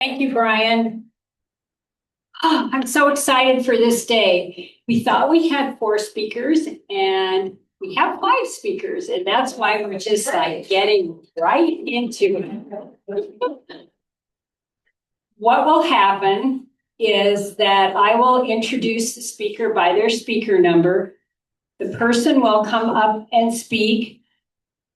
Thank you, Brian. Oh, I'm so excited for this day. We thought we had 4 speakers and we have 5 speakers, and that's why we're just like getting right into it. What will happen is that I will introduce the speaker by their speaker number. The person will come up and speak.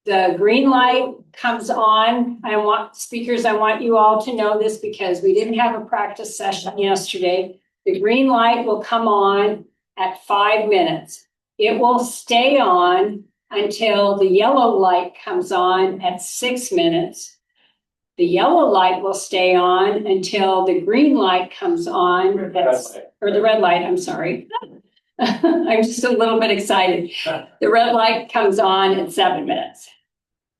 The green light comes on. I want you all to know this because we didn't have a practice session yesterday. The green light will come on at 5 minutes. It will stay on until the yellow light comes on at 6 minutes. The yellow light will stay on until the green light comes on, or the red light, I'm sorry. I'm just a little bit excited. The red light comes on at 7 minutes.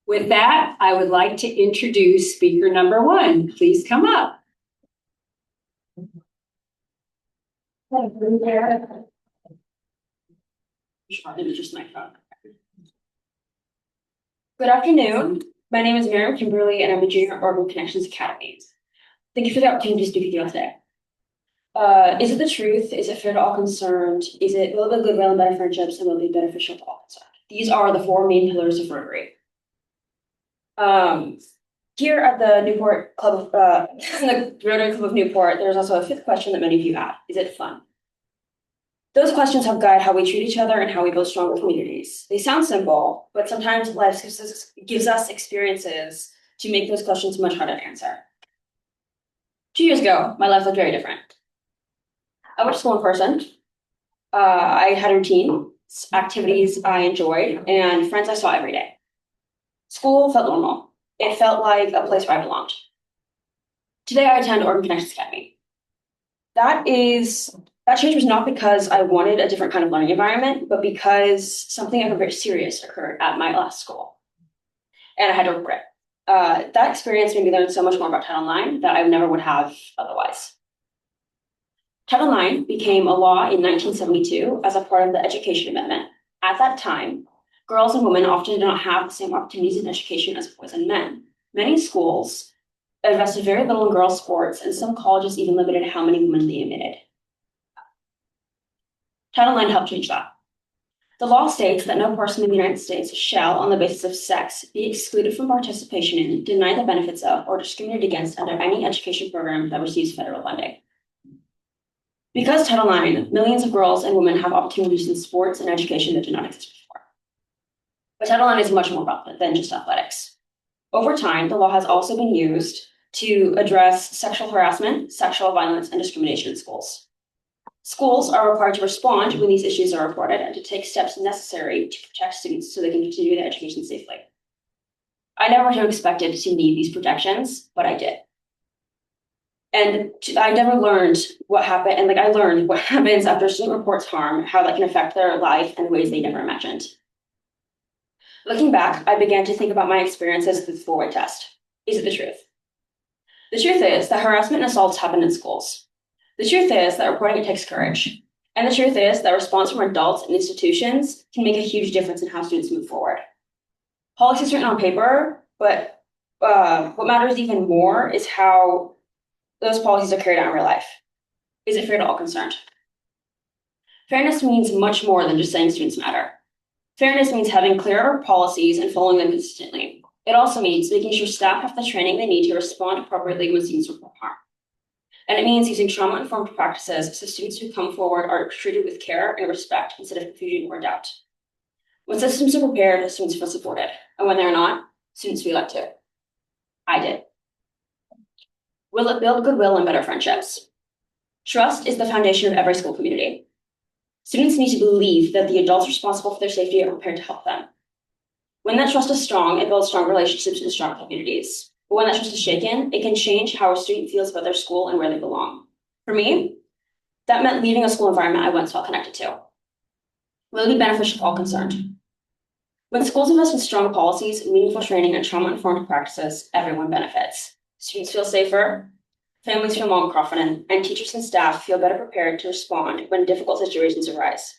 With that, I would like to introduce speaker number 1. Please come up. Good afternoon. My name is Mariam Kimberly, and I'm a junior at Urban Connections Academy. Thank you for the opportunity to speak with you all today. Is it the truth? Is it fair to all concerned? Will it be goodwill and better friendships, and will it be beneficial to all concerned? These are the 4 main pillars of Rotary. Here at the Newport Club of the Rotary Club of Newport, there's also a 5th question that many of you have: is it fun? Those questions help guide how we treat each other and how we build stronger communities. They sound simple, but sometimes life gives us experiences to make those questions much harder to answer. 2 years ago, my life looked very different. I went to school in person. I had a routine, activities I enjoyed, and friends I saw every day. School felt normal. It felt like a place where I belonged. Today, I attend Urban Connections Academy. That change was not because I wanted a different kind of learning environment, but because something very serious occurred at my last school, and I had to regret. That experience made me learn so much more about Title IX that I never would have otherwise. Title IX became a law in 1972 as a part of the Education Amendment. At that time, girls and women often did not have the same opportunities in education as boys and men. Many schools invested very little in girls' sports, and some colleges even limited how many women they admitted. Title IX helped change that. The law states that no person in the United States shall, on the basis of sex, be excluded from participation in, denied the benefits of, or discriminated against under any education program that receives federal funding. Because Title IX, millions of girls and women have opportunities in sports and education that did not exist before. But Title IX is much more about than just athletics. Over time, the law has also been used to address sexual harassment, sexual violence, and discrimination in schools. Schools are required to respond when these issues are reported and to take steps necessary to protect students so they can continue their education safely. I never would have expected to need these protections, but I did. And I never learned what happened, and I learned what happens after a student reports harm, how that can affect their life in ways they never imagined. Looking back, I began to think about my experiences with the 4-way test. Is it the truth? The truth is that harassment and assaults happen in schools. The truth is that reporting it takes courage. And the truth is that response from adults and institutions can make a huge difference in how students move forward. Policy is written on paper, but what matters even more is how those policies are carried out in real life. Is it fair to all concerned? Fairness means much more than just saying students matter. Fairness means having clear policies and following them consistently. It also means making sure staff have the training they need to respond appropriately when students report harm. And it means using trauma-informed practices so students who come forward are treated with care and respect instead of confusion or doubt. When systems are prepared, students feel supported. And when they're not, students feel left too. I did. Will it build goodwill and better friendships? Trust is the foundation of every school community. Students need to believe that the adults responsible for their safety are prepared to help them. When that trust is strong, it builds strong relationships and strong communities. But when that trust is shaken, it can change how a student feels about their school and where they belong. For me, that meant leaving a school environment I once felt connected to. Will it be beneficial to all concerned? When schools invest in strong policies, meaningful training, and trauma-informed practices, everyone benefits. Students feel safer, families feel more confident, and teachers and staff feel better prepared to respond when difficult situations arise.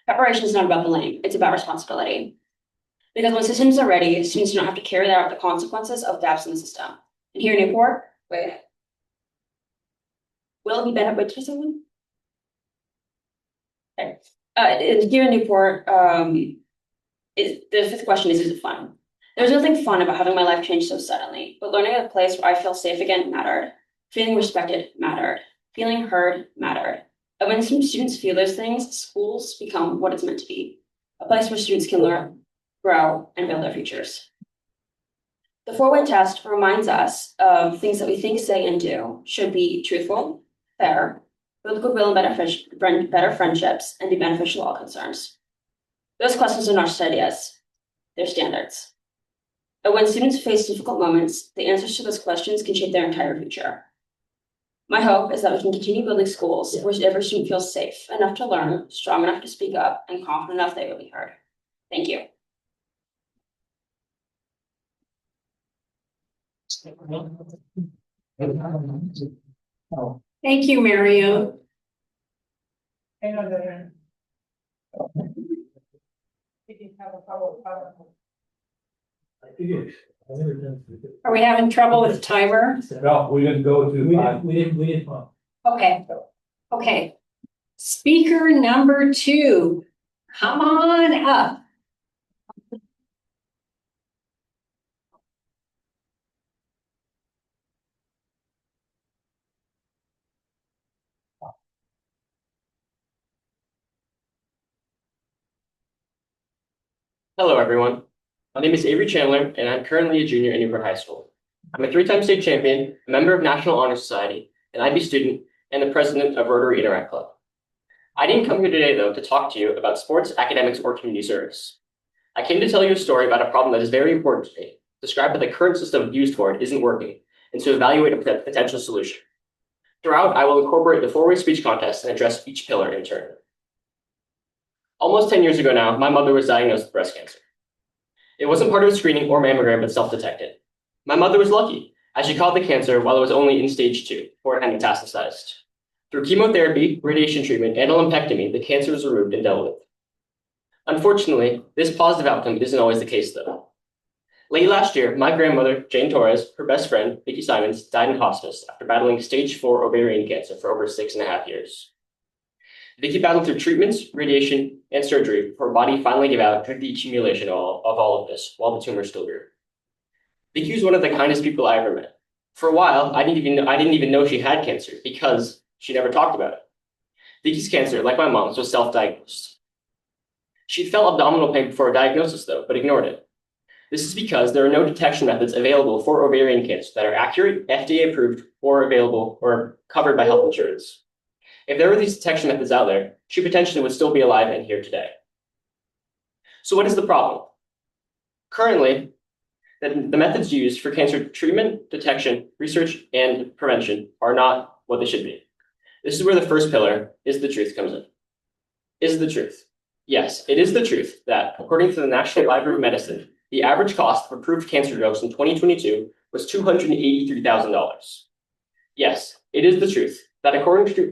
Preparation is not about blame, it's about responsibility. Because when systems are ready, students don't have to carry out the consequences of gaps in the system. And here in Newport, Will it be benefit to someone? Okay. Here in Newport, the fifth question is it fun? There's nothing fun about having my life change so suddenly, but learning a place where I feel safe again mattered. Feeling respected mattered. Feeling heard mattered. And when some students feel those things, schools become what it's meant to be. A place where students can learn, grow, and build their futures. The four-way test reminds us of things that we think, say, and do should be truthful, fair, build goodwill and better friendships, and be beneficial to all concerns. Those questions are not just ideas, they're standards. And when students face difficult moments, the answers to those questions can shape their entire future. My hope is that we can continue building schools where every student feels safe enough to learn, strong enough to speak up, and confident enough they will be heard. Thank you. Thank you, Mariam. Are we having trouble with the timer? No, we didn't go to. We didn't. Okay. Speaker number 2, come on up. Hello, everyone. My name is Avery Chandler, and I'm currently a junior in Newport High School. I'm a 3-time state champion, a member of National Honor Society, an IB student, and the president of Rotary Club. I didn't come here today, though, to talk to you about sports, academics, or community service. I came to tell you a story about a problem that is very important to me, describe how the current system used for it isn't working, and to evaluate a potential solution. Throughout, I will incorporate the 4-way speech contest and address each pillar in turn. Almost 10 years ago now, my mother was diagnosed with breast cancer. It wasn't part of a screening or mammogram, but self-detected. My mother was lucky, as she caught the cancer while it was only in stage 2, before it had metastasized. Through chemotherapy, radiation treatment, and a lumpectomy, the cancer was removed and dealt with. Unfortunately, this positive outcome isn't always the case, though. Late last year, my grandmother, Jane Torres, her best friend, Vicki Simons, died in hospice after battling stage 4 ovarian cancer for over 6.5 years. Vicki battled through treatments, radiation, and surgery before her body finally gave out due to the accumulation of all of this while the tumor still grew. Vicki was one of the kindest people I ever met. For a while, I didn't even know she had cancer because she never talked about it. Vicki's cancer, like my mom's, was self-diagnosed. She felt abdominal pain before her diagnosis, though, but ignored it. This is because there are no detection methods available for ovarian cancer that are accurate, FDA approved, or available or covered by health insurance. If there were these detection methods out there, she potentially would still be alive and here today. So what is the problem? Currently, the methods used for cancer treatment, detection, research, and prevention are not what they should be. This is where the first pillar, is the truth, comes in. Is the truth? Yes, it is the truth that, according to the National Library of Medicine, the average cost of approved cancer drugs in 2022 was $283,000. Yes, it is the truth that according to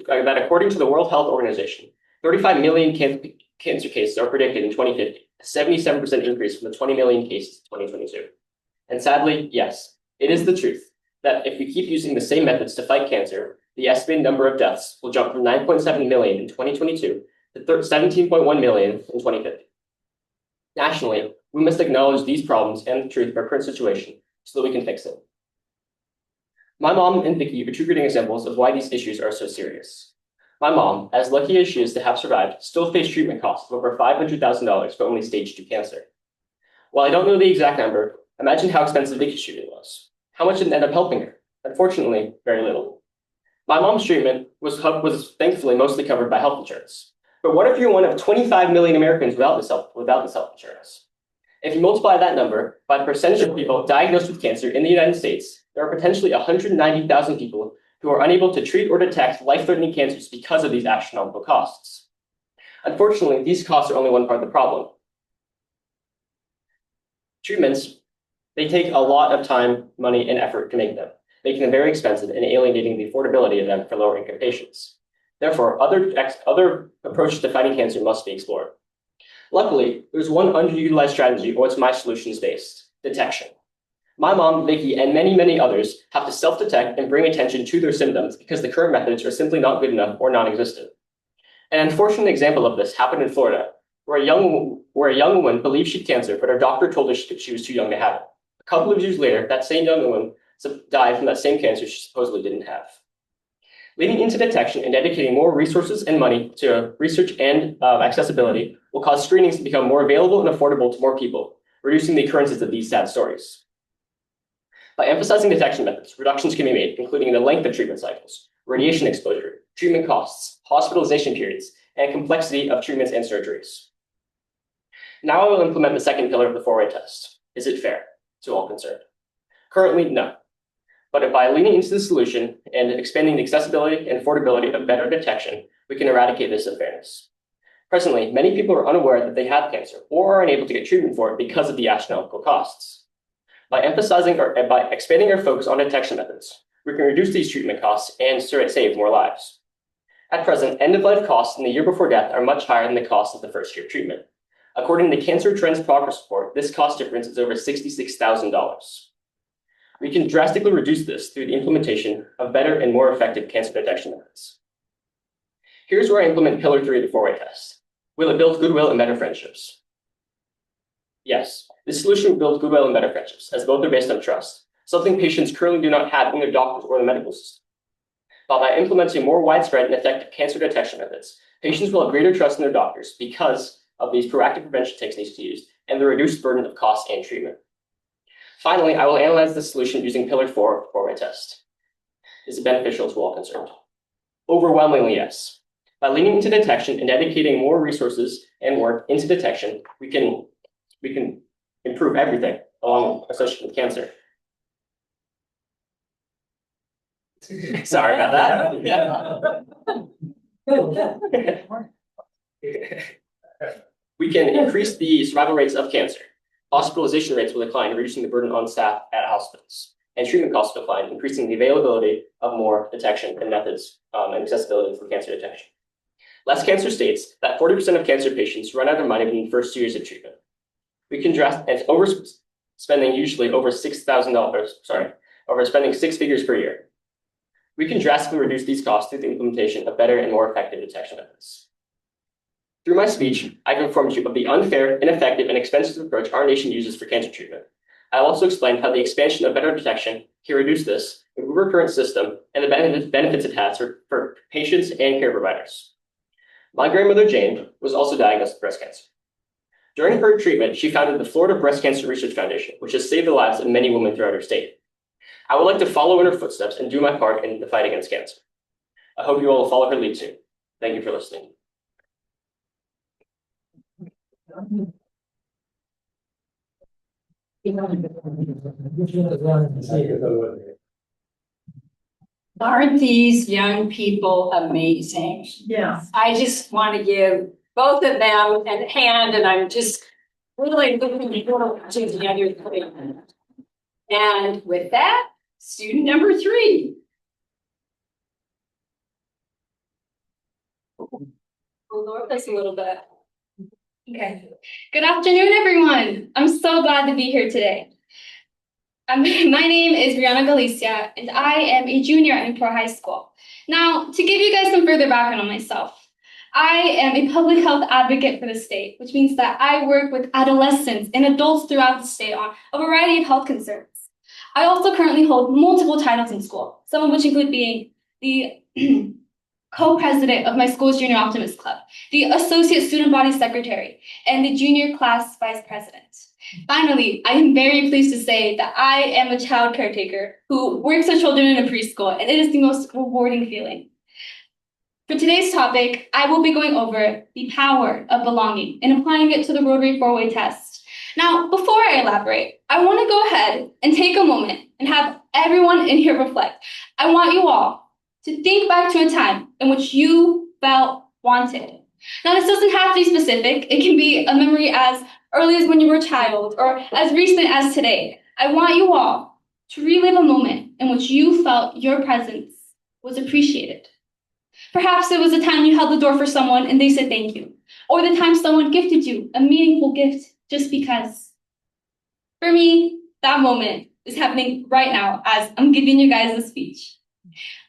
the World Health Organization, 35 million cancer cases are predicted in 2050, a 77% increase from the 20 million cases in 2022. And sadly, yes, it is the truth that if we keep using the same methods to fight cancer, the estimated number of deaths will jump from 9.7 million in 2022 to 17.1 million in 2050. Nationally, we must acknowledge these problems and the truth of our current situation so that we can fix it. My mom and Vicki are two great examples of why these issues are so serious. My mom, as lucky as she is to have survived, still faced treatment costs of over $500,000 for only stage 2 cancer. While I don't know the exact number, imagine how expensive Vicki's treatment was. How much did it end up helping her? Unfortunately, very little. My mom's treatment was thankfully mostly covered by health insurance. But what if you're one of 25 million Americans without this health insurance? If you multiply that number by the percentage of people diagnosed with cancer in the United States, there are potentially 190,000 people who are unable to treat or detect life-threatening cancers because of these astronomical costs. Unfortunately, these costs are only one part of the problem. Treatments, they take a lot of time, money, and effort to make them, making them very expensive and alienating the affordability of them for lower-income patients. Therefore, other approaches to fighting cancer must be explored. Luckily, there's one underutilized strategy, or it's my solutions based: detection. My mom, Vicky, and many, many others have to self-detect and bring attention to their symptoms because the current methods are simply not good enough or non-existent. An unfortunate example of this happened in Florida, where a young woman believed she had cancer, but her doctor told her she was too young to have it. A couple of years later, that same young woman died from that same cancer she supposedly didn't have. Leading into detection and dedicating more resources and money to research and accessibility will cause screenings to become more available and affordable to more people, reducing the occurrences of these sad stories. By emphasizing detection methods, reductions can be made, including the length of treatment cycles, radiation exposure, treatment costs, hospitalization periods, and complexity of treatments and surgeries. Now I will implement the second pillar of the four-way test. Is it fair to all concerned? Currently, no. But by leaning into the solution and expanding the accessibility and affordability of better detection, we can eradicate this unfairness. Presently, many people are unaware that they have cancer or are unable to get treatment for it because of the astronomical costs. By expanding our focus on detection methods, we can reduce these treatment costs and save more lives. At present, end-of-life costs in the year before death are much higher than the cost of the first year of treatment. According to the Cancer Trends Progress Report, this cost difference is over $66,000. We can drastically reduce this through the implementation of better and more effective cancer detection methods. Here's where I implement pillar 3 of the four-way test. Will it build goodwill and better friendships? Yes, this solution will build goodwill and better friendships, as both are based on trust, something patients currently do not have in their doctors or the medical system. But by implementing more widespread and effective cancer detection methods, patients will have greater trust in their doctors because of these proactive prevention techniques used and the reduced burden of cost and treatment. Finally, I will analyze the solution using pillar 4 of the four-way test. Is it beneficial to all concerned? Overwhelmingly, yes. By leaning into detection and dedicating more resources and work into detection, we can improve everything associated with cancer. Sorry about that. We can increase the survival rates of cancer. Hospitalization rates will decline, reducing the burden on staff at hospitals. And treatment costs will decline, increasing the availability of more detection and methods and accessibility for cancer detection. Less Cancer states that 40% of cancer patients run out of money within the first 2 years of treatment. We can overspending usually over overspending 6 figures per year. We can drastically reduce these costs through the implementation of better and more effective detection methods. Through my speech, I've informed you of the unfair, ineffective, and expensive approach our nation uses for cancer treatment. I also explained how the expansion of better detection can reduce this, improve our current system, and the benefits it has for patients and care providers. My grandmother, Jane, was also diagnosed with breast cancer. During her treatment, she founded the Florida Breast Cancer Research Foundation, which has saved the lives of many women throughout her state. I would like to follow in her footsteps and do my part in the fight against cancer. I hope you all will follow her lead soon. Thank you for listening. Aren't these young people amazing? Yeah. I just want to give both of them a hand, and I'm just really looking forward to the other three. And with that, student number 3. We'll lower this a little bit. Okay. Good afternoon, everyone. I'm so glad to be here today. My name is Rhianna Galicia, and I am a junior at Newport High School. Now, to give you guys some further background on myself, I am a public health advocate for the state, which means that I work with adolescents and adults throughout the state on a variety of health concerns. I also currently hold multiple titles in school, some of which include being the co-president of my school's Junior Optimist Club, the associate student body secretary, and the junior class vice president. Finally, I am very pleased to say that I am a child caretaker who works with children in a preschool, and it is the most rewarding feeling. For today's topic, I will be going over the power of belonging and applying it to the Rotary 4-way test. Now, before I elaborate, I want to go ahead and take a moment and have everyone in here reflect. I want you all to think back to a time in which you felt wanted. Now, this doesn't have to be specific. It can be a memory as early as when you were a child or as recent as today. I want you all to relive a moment in which you felt your presence was appreciated. Perhaps it was the time you held the door for someone and they said thank you, or the time someone gifted you a meaningful gift just because. For me, that moment is happening right now as I'm giving you guys a speech.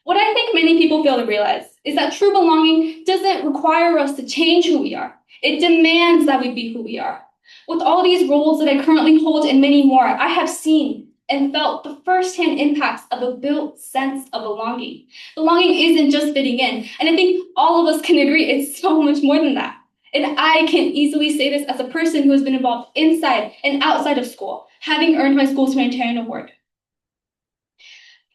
What I think many people fail to realize is that true belonging doesn't require us to change who we are. It demands that we be who we are. With all these roles that I currently hold and many more, I have seen and felt the firsthand impacts of a built sense of belonging. Belonging isn't just fitting in, and I think all of us can agree it's so much more than that. And I can easily say this as a person who has been involved inside and outside of school, having earned my school's humanitarian award.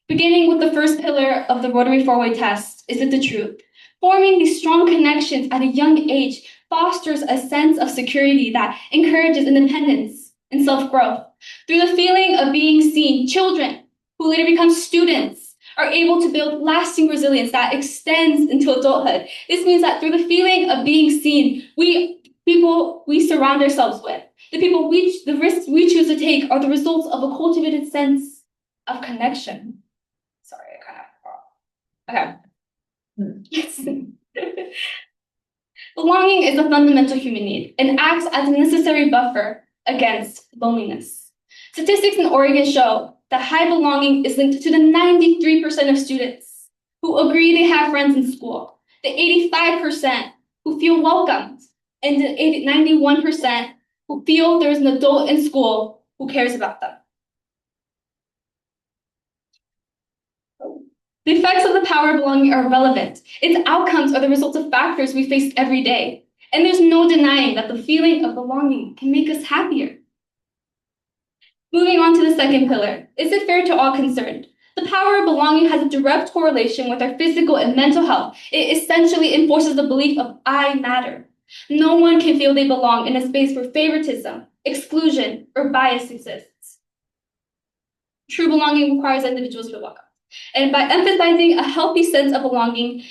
Beginning with the first pillar of the Rotary four-way test, is it the truth? Forming these strong connections at a young age fosters a sense of security that encourages independence and self-growth. Through the feeling of being seen, children who later become students are able to build lasting resilience that extends into adulthood. This means that through the feeling of being seen, people we surround ourselves with, the risks we choose to take are the results of a cultivated sense of connection. Sorry, I kind of, okay. Belonging is a fundamental human need and acts as a necessary buffer against loneliness. Statistics in Oregon show that high belonging is linked to the 93% of students who agree they have friends in school, the 85% who feel welcomed, and the 91% who feel there's an adult in school who cares about them. The effects of the power of belonging are relevant. Its outcomes are the result of factors we face every day. And there's no denying that the feeling of belonging can make us happier. Moving on to the second pillar, is it fair to all concerned? The power of belonging has a direct correlation with our physical and mental health. It essentially enforces the belief of I matter. No one can feel they belong in a space where favoritism, exclusion, or bias exists. True belonging requires individuals to feel welcome. And by emphasizing a healthy sense of belonging,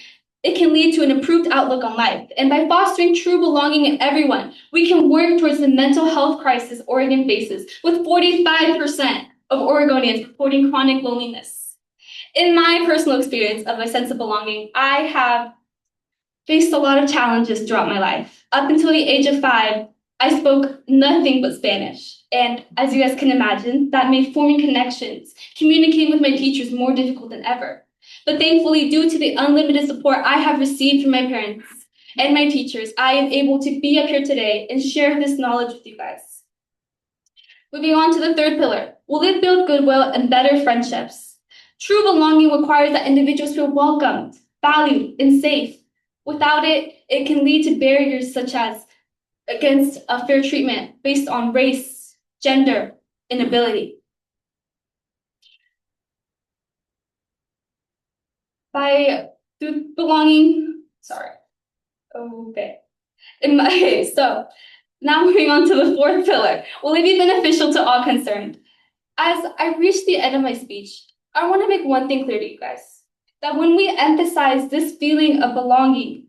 it can lead to an improved outlook on life. And by fostering true belonging in everyone, we can work towards the mental health crisis Oregon faces, with 45% of Oregonians reporting chronic loneliness. In my personal experience of a sense of belonging, I have faced a lot of challenges throughout my life. Up until the age of 5, I spoke nothing but Spanish. And as you guys can imagine, that made forming connections, communicating with my teachers more difficult than ever. But thankfully, due to the unlimited support I have received from my parents and my teachers, I am able to be up here today and share this knowledge with you guys. Moving on to the third pillar, will it build goodwill and better friendships? True belonging requires that individuals feel welcomed, valued, and safe. Without it, it can lead to barriers such as against a fair treatment based on race, gender, and ability. Through belonging, so now moving on to the fourth pillar, will it be beneficial to all concerned? As I reach the end of my speech, I want to make one thing clear to you guys, that when we emphasize this feeling of belonging,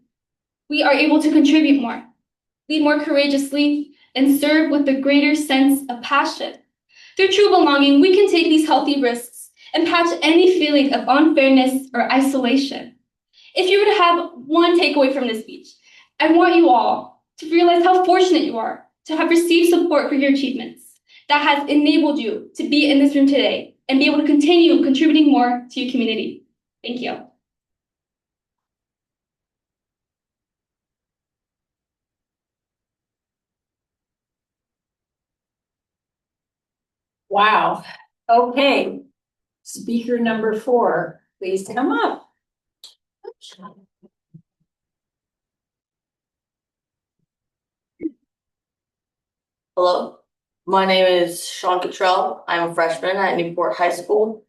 we are able to contribute more, lead more courageously, and serve with a greater sense of passion. Through true belonging, we can take these healthy risks and patch any feeling of unfairness or isolation. If you were to have one takeaway from this speech, I want you all to realize how fortunate you are to have received support for your achievements that has enabled you to be in this room today and be able to continue contributing more to your community. Thank you. Wow. Okay. Speaker number 4, please come up. Hello, my name is Sean Cottrell. I'm a freshman at Newport High School.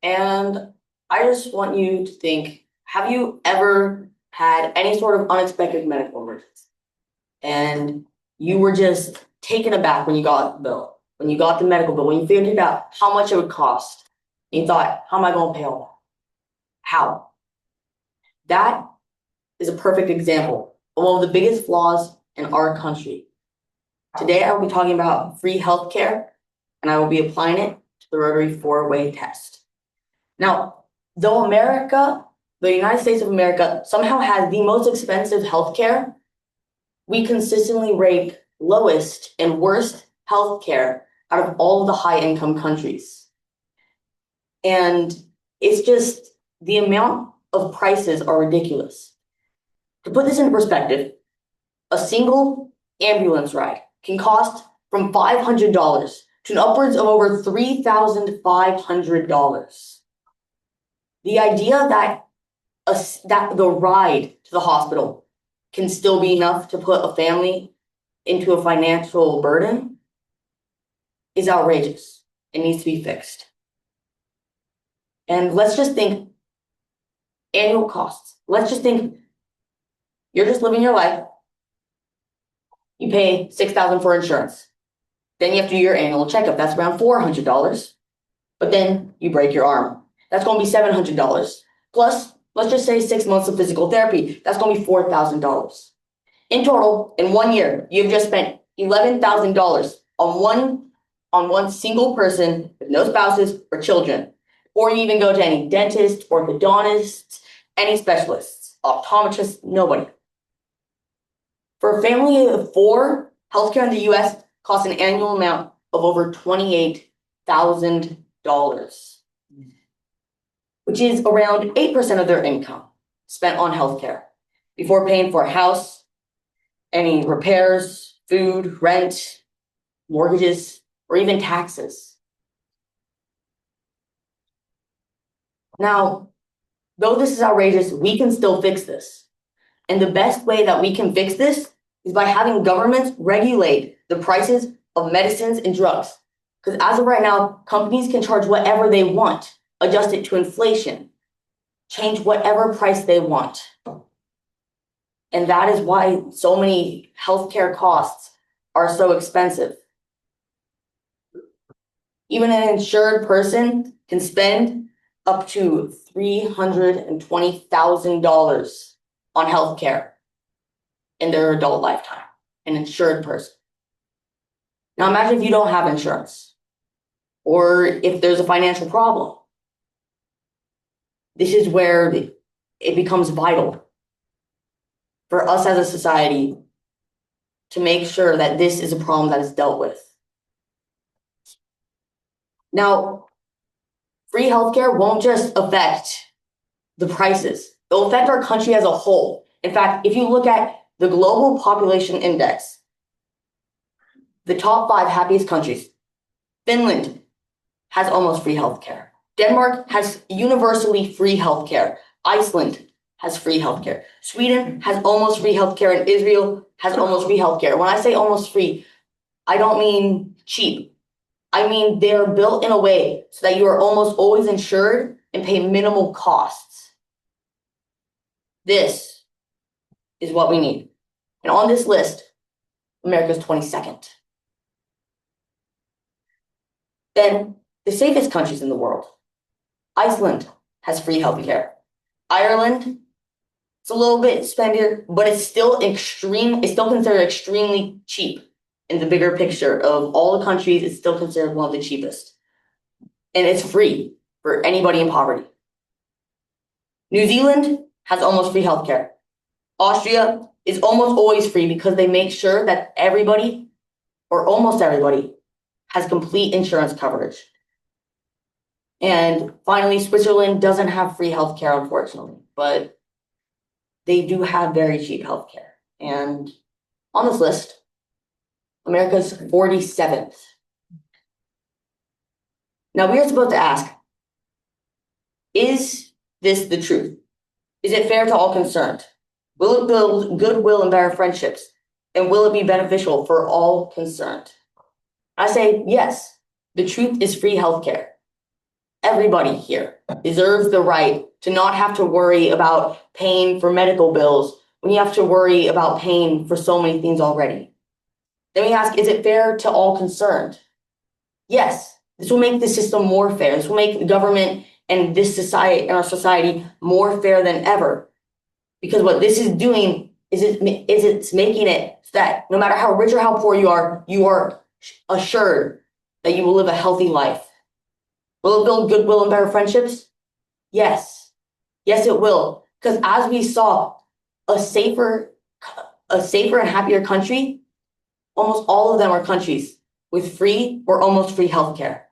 And I just want you to think, have you ever had any sort of unexpected medical emergency? And you were just taken aback when you got the bill, when you got the medical bill, when you figured out how much it would cost. And you thought, how am I going to pay all that? How? That is a perfect example of one of the biggest flaws in our country. Today, I will be talking about free healthcare, and I will be applying it to the Rotary four-way test. Now, though the United States of America somehow has the most expensive healthcare, we consistently rank lowest and worst healthcare out of all of the high-income countries. And it's just the amount of prices are ridiculous. To put this into perspective, a single ambulance ride can cost from $500 to an upwards of over $3,500. The idea that the ride to the hospital can still be enough to put a family into a financial burden is outrageous. It needs to be fixed. And let's just think annual costs. Let's just think you're just living your life. You pay $6,000 for insurance. Then you have to do your annual checkup. That's around $400. But then you break your arm. That's going to be $700. Plus, let's just say 6 months of physical therapy. That's going to be $4,000. In total, in 1 year, you've just spent $11,000 on one single person with no spouses or children. Or you even go to any dentist, orthodontists, any specialists, optometrists, nobody. For a family of 4, healthcare in the US costs an annual amount of over $28,000, which is around 8% of their income spent on healthcare before paying for a house, any repairs, food, rent, mortgages, or even taxes. Now, though this is outrageous, we can still fix this. And the best way that we can fix this is by having governments regulate the prices of medicines and drugs. Because as of right now, companies can charge whatever they want, adjust it to inflation, change whatever price they want. And that is why so many healthcare costs are so expensive. Even an insured person can spend up to $320,000 on healthcare in their adult lifetime, an insured person. Now imagine if you don't have insurance, or if there's a financial problem. This is where it becomes vital for us as a society to make sure that this is a problem that is dealt with. Now, free healthcare won't just affect the prices. It'll affect our country as a whole. In fact, if you look at the Global Population Index, the top 5 happiest countries, Finland has almost free healthcare. Denmark has universally free healthcare. Iceland has free healthcare. Sweden has almost free healthcare, and Israel has almost free healthcare. When I say almost free, I don't mean cheap. I mean, they're built in a way so that you are almost always insured and pay minimal costs. This is what we need. And on this list, America's 22nd. Then, the safest countries in the world. Iceland has free healthcare. Ireland, it's a little bit spendier, but it's still considered extremely cheap. In the bigger picture of all the countries, it's still considered one of the cheapest. And it's free for anybody in poverty. New Zealand has almost free healthcare. Austria is almost always free because they make sure that everybody, or almost everybody, has complete insurance coverage. And finally, Switzerland doesn't have free healthcare, unfortunately, but they do have very cheap healthcare. And on this list, America's 47th. Now we are supposed to ask, is this the truth? Is it fair to all concerned? Will it build goodwill and better friendships? And will it be beneficial for all concerned? I say yes, the truth is free healthcare. Everybody here deserves the right to not have to worry about paying for medical bills when you have to worry about paying for so many things already. Then we ask, is it fair to all concerned? Yes, this will make the system more fair. This will make the government and this society and our society more fair than ever. Because what this is doing is it's making it so that no matter how rich or how poor you are assured that you will live a healthy life. Will it build goodwill and better friendships? Yes. Yes, it will. Because as we saw, a safer and happier country, almost all of them are countries with free or almost free healthcare.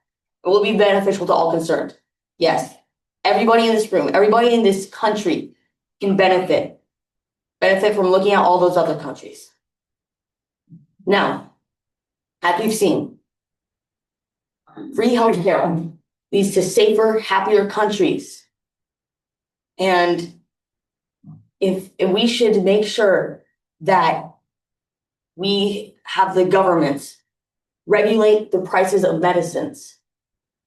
It will be beneficial to all concerned. Yes, everybody in this room, everybody in this country can benefit from looking at all those other countries. Now, as we've seen, free healthcare leads to safer, happier countries. And if we should make sure that we have the governments regulate the prices of medicines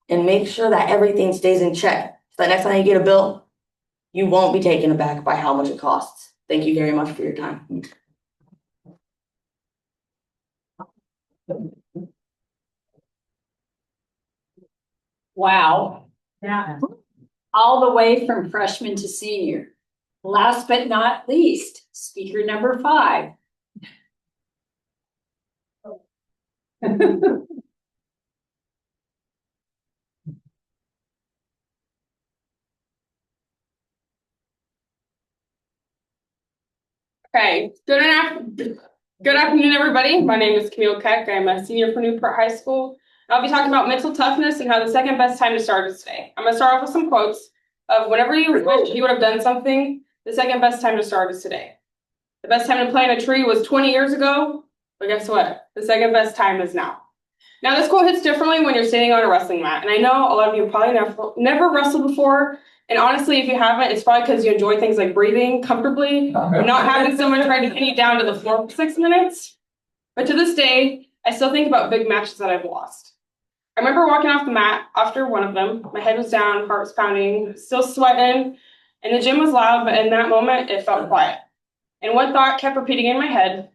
and make sure that everything stays in check. So that next time you get a bill, you won't be taken aback by how much it costs. Thank you very much for your time. Wow. Yeah. All the way from freshman to senior. Last but not least, speaker number 5. Okay, good afternoon, everybody. My name is Camille Keck. I'm a senior for Newport High School. I'll be talking about mental toughness and how the second best time to start is today. I'm gonna start off with some quotes of whenever you wish you would have done something, the second best time to start is today. The best time to plant a tree was 20 years ago, but guess what? The second best time is now. Now, this quote hits differently when you're standing on a wrestling mat, and I know a lot of you probably never wrestled before. And honestly, if you haven't, it's probably because you enjoy things like breathing comfortably and not having someone try to pin you down to the floor for 6 minutes. But to this day, I still think about big matches that I've lost. I remember walking off the mat after one of them. My head was down, heart was pounding, still sweating, and the gym was loud, but in that moment, it felt quiet. And one thought kept repeating in my head: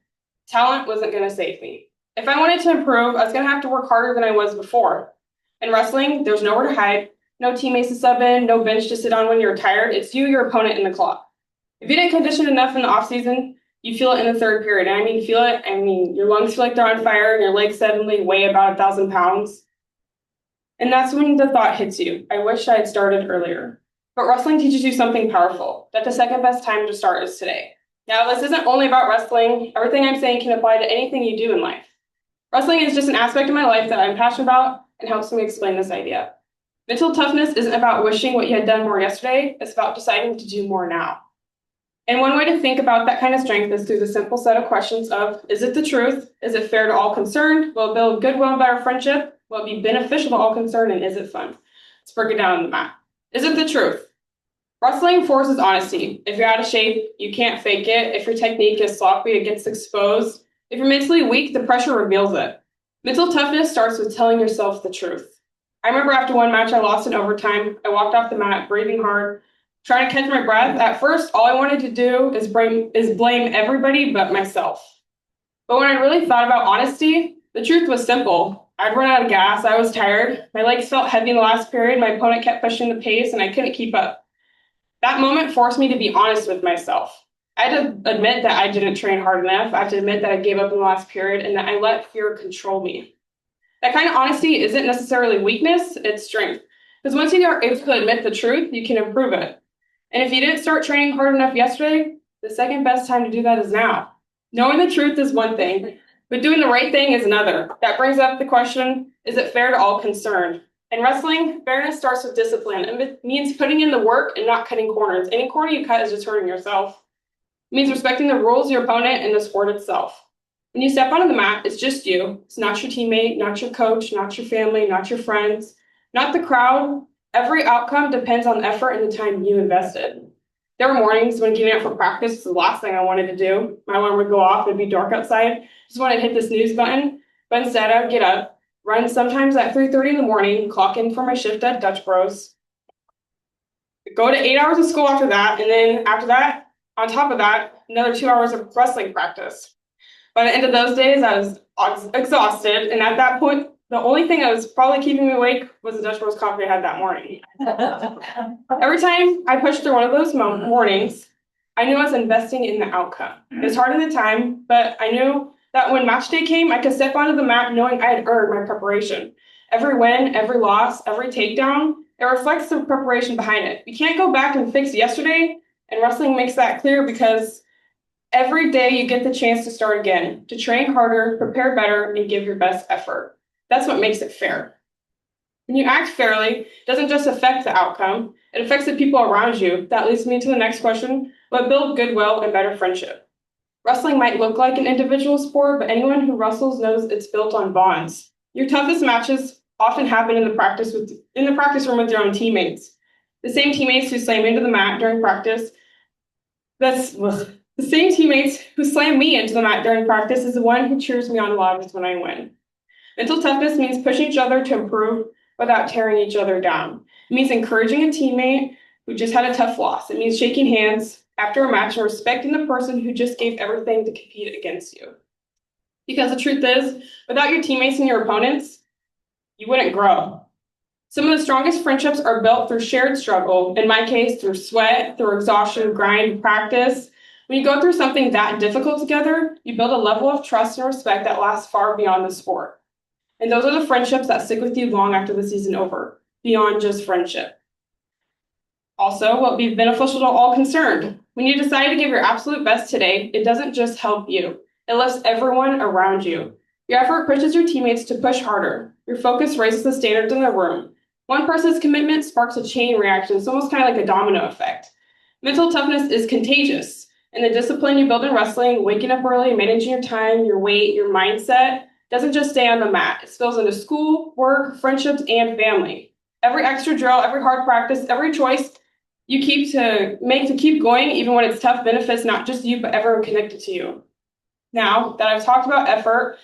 talent wasn't going to save me. If I wanted to improve, I was going to have to work harder than I was before. In wrestling, there's nowhere to hide. No teammates to sub in, no bench to sit on when you're tired. It's you, your opponent, and the clock. If you didn't condition enough in the off season, you feel it in the third period. And I mean feel it. I mean, your lungs feel like they're on fire and your legs suddenly weigh about 1,000 pounds. And that's when the thought hits you: I wish I had started earlier. But wrestling teaches you something powerful, that the second best time to start is today. Now, this isn't only about wrestling. Everything I'm saying can apply to anything you do in life. Wrestling is just an aspect of my life that I'm passionate about and helps me explain this idea. Mental toughness isn't about wishing what you had done more yesterday. It's about deciding to do more now. And one way to think about that kind of strength is through the simple set of questions of: is it the truth? Is it fair to all concerned? Will it build goodwill and better friendship? Will it be beneficial to all concerned? And is it fun? Let's break it down on the mat. Is it the truth? Wrestling forces honesty. If you're out of shape, you can't fake it. If your technique is sloppy, it gets exposed. If you're mentally weak, the pressure reveals it. Mental toughness starts with telling yourself the truth. I remember after one match I lost in overtime, I walked off the mat, breathing hard, trying to catch my breath. At first, all I wanted to do is blame everybody but myself. But when I really thought about honesty, the truth was simple. I'd run out of gas, I was tired, my legs felt heavy in the last period, my opponent kept pushing the pace, and I couldn't keep up. That moment forced me to be honest with myself. I had to admit that I didn't train hard enough. I have to admit that I gave up in the last period and that I let fear control me. That kind of honesty isn't necessarily weakness, it's strength. Because once you are able to admit the truth, you can improve it. And if you didn't start training hard enough yesterday, the second best time to do that is now. Knowing the truth is one thing, but doing the right thing is another. That brings up the question: is it fair to all concerned? In wrestling, fairness starts with discipline. It means putting in the work and not cutting corners. Any corner you cut is just hurting yourself. It means respecting the rules, your opponent, and the sport itself. When you step onto the mat, it's just you. It's not your teammate, not your coach, not your family, not your friends, not the crowd. Every outcome depends on the effort and the time you invested. There were mornings when getting up for practice was the last thing I wanted to do. My alarm would go off, it'd be dark outside. Just wanted to hit the snooze button, but instead I would get up, run sometimes at 3:30 in the morning, clock in for my shift at Dutch Bros, go to 8 hours of school after that, and then after that, on top of that, another 2 hours of wrestling practice. By the end of those days, I was exhausted, and at that point, the only thing that was probably keeping me awake was the Dutch Bros coffee I had that morning. Every time I pushed through one of those mornings, I knew I was investing in the outcome. It was hard at the time, but I knew that when match day came, I could step onto the mat knowing I had earned my preparation. Every win, every loss, every takedown, it reflects the preparation behind it. You can't go back and fix yesterday, and wrestling makes that clear because every day you get the chance to start again, to train harder, prepare better, and give your best effort. That's what makes it fair. When you act fairly, it doesn't just affect the outcome, it affects the people around you. That leads me to the next question: what builds goodwill and better friendship? Wrestling might look like an individual sport, but anyone who wrestles knows it's built on bonds. Your toughest matches often happen in the practice room with your own teammates. The same teammates who slam into the mat during practice. The same teammates who slam me into the mat during practice is the one who cheers me on loudest when I win. Mental toughness means pushing each other to improve without tearing each other down. It means encouraging a teammate who just had a tough loss. It means shaking hands after a match and respecting the person who just gave everything to compete against you. Because the truth is, without your teammates and your opponents, you wouldn't grow. Some of the strongest friendships are built through shared struggle. In my case, through sweat, through exhaustion, grind, practice. When you go through something that difficult together, you build a level of trust and respect that lasts far beyond the sport. And those are the friendships that stick with you long after the season over, beyond just friendship. Also, what will be beneficial to all concerned. When you decide to give your absolute best today, it doesn't just help you. It lifts everyone around you. Your effort pushes your teammates to push harder. Your focus raises the standards in the room. One person's commitment sparks a chain reaction. It's almost kind of like a domino effect. Mental toughness is contagious. And the discipline you build in wrestling, waking up early, managing your time, your weight, your mindset, doesn't just stay on the mat. It spills into school, work, friendships, and family. Every extra drill, every hard practice, every choice you keep going, even when it's tough, benefits not just you, but everyone connected to you. Now that I've talked about effort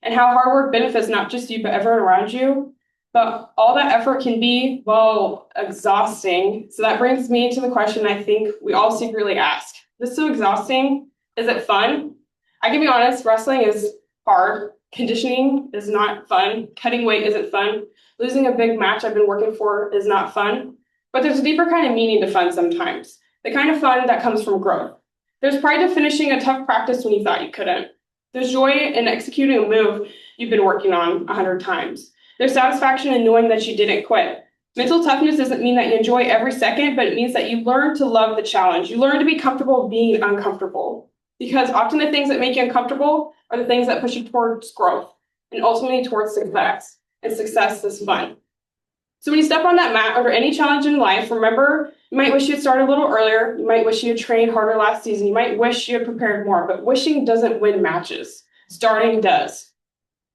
and how hard work benefits not just you, but everyone around you, but all that effort can be, well, exhausting. So that brings me to the question I think we all secretly ask. This is so exhausting. Is it fun? I can be honest, wrestling is hard. Conditioning is not fun. Cutting weight isn't fun. Losing a big match I've been working for is not fun. But there's a deeper kind of meaning to fun sometimes. The kind of fun that comes from growth. There's pride to finishing a tough practice when you thought you couldn't. There's joy in executing a move you've been working on 100 times. There's satisfaction in knowing that you didn't quit. Mental toughness doesn't mean that you enjoy every second, but it means that you learn to love the challenge. You learn to be comfortable being uncomfortable. Because often the things that make you uncomfortable are the things that push you towards growth and ultimately towards success. And success is fun. So when you step on that mat under any challenge in life, remember, you might wish you had started a little earlier. You might wish you had trained harder last season. You might wish you had prepared more, but wishing doesn't win matches. Starting does.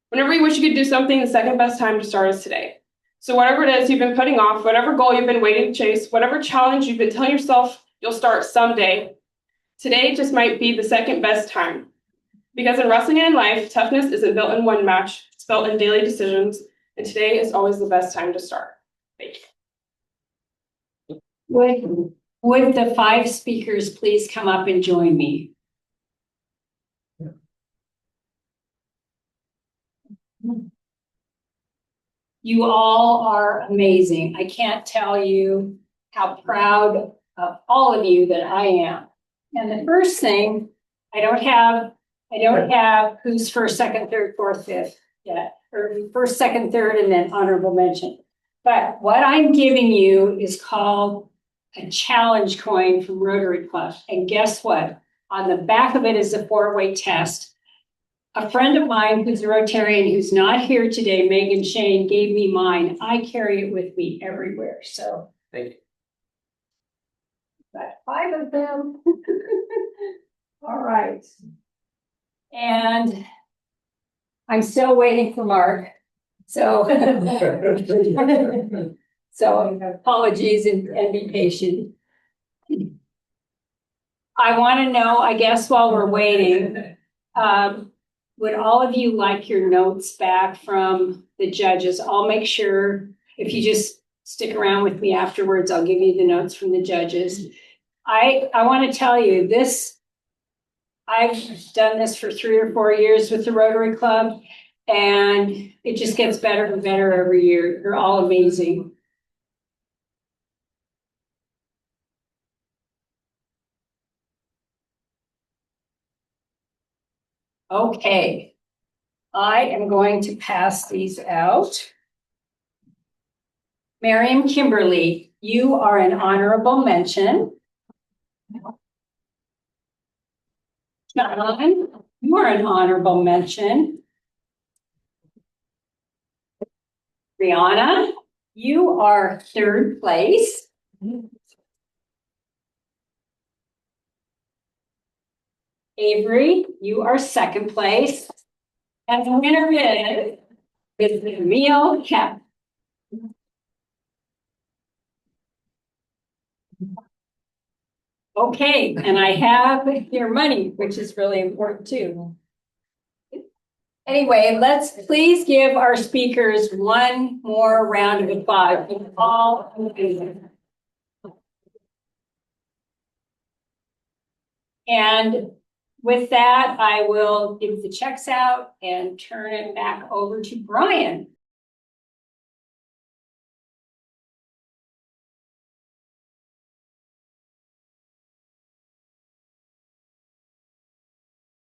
Whenever you wish you could do something, the second best time to start is today. So whatever it is you've been putting off, whatever goal you've been waiting to chase, whatever challenge you've been telling yourself you'll start someday, today just might be the second best time. Because in wrestling and in life, toughness isn't built in one match. It's built in daily decisions. And today is always the best time to start. Thank you. Would the 5 speakers please come up and join me? You all are amazing. I can't tell you how proud of all of you that I am. And the first thing, I don't have who's first, second, third, fourth, fifth yet, or first, second, third, and then honorable mention. But what I'm giving you is called a challenge coin from Rotary Club. And guess what? On the back of it is a 4-way test. A friend of mine who's a Rotarian who's not here today, Megan Shane, gave me mine. I carry it with me everywhere. So Thank you. got 5 of them. All right. And I'm still waiting for Mark. So, so apologies and be patient. I want to know, I guess while we're waiting, would all of you like your notes back from the judges? I'll make sure, if you just stick around with me afterwards, I'll give you the notes from the judges. I want to tell you this, I've done this for 3 or 4 years with the Rotary Club, and it just gets better and better every year. You're all amazing. Okay, I am going to pass these out. Mariam Kimberly, you are an honorable mention. John, you are an honorable mention. Rhianna, You are third place. Avery, you are second place. And the winner is Camille Keck. Okay, and I have your money, which is really important too. Anyway, let's please give our speakers one more round of applause. And with that, I will give the checks out and turn it back over to Brian.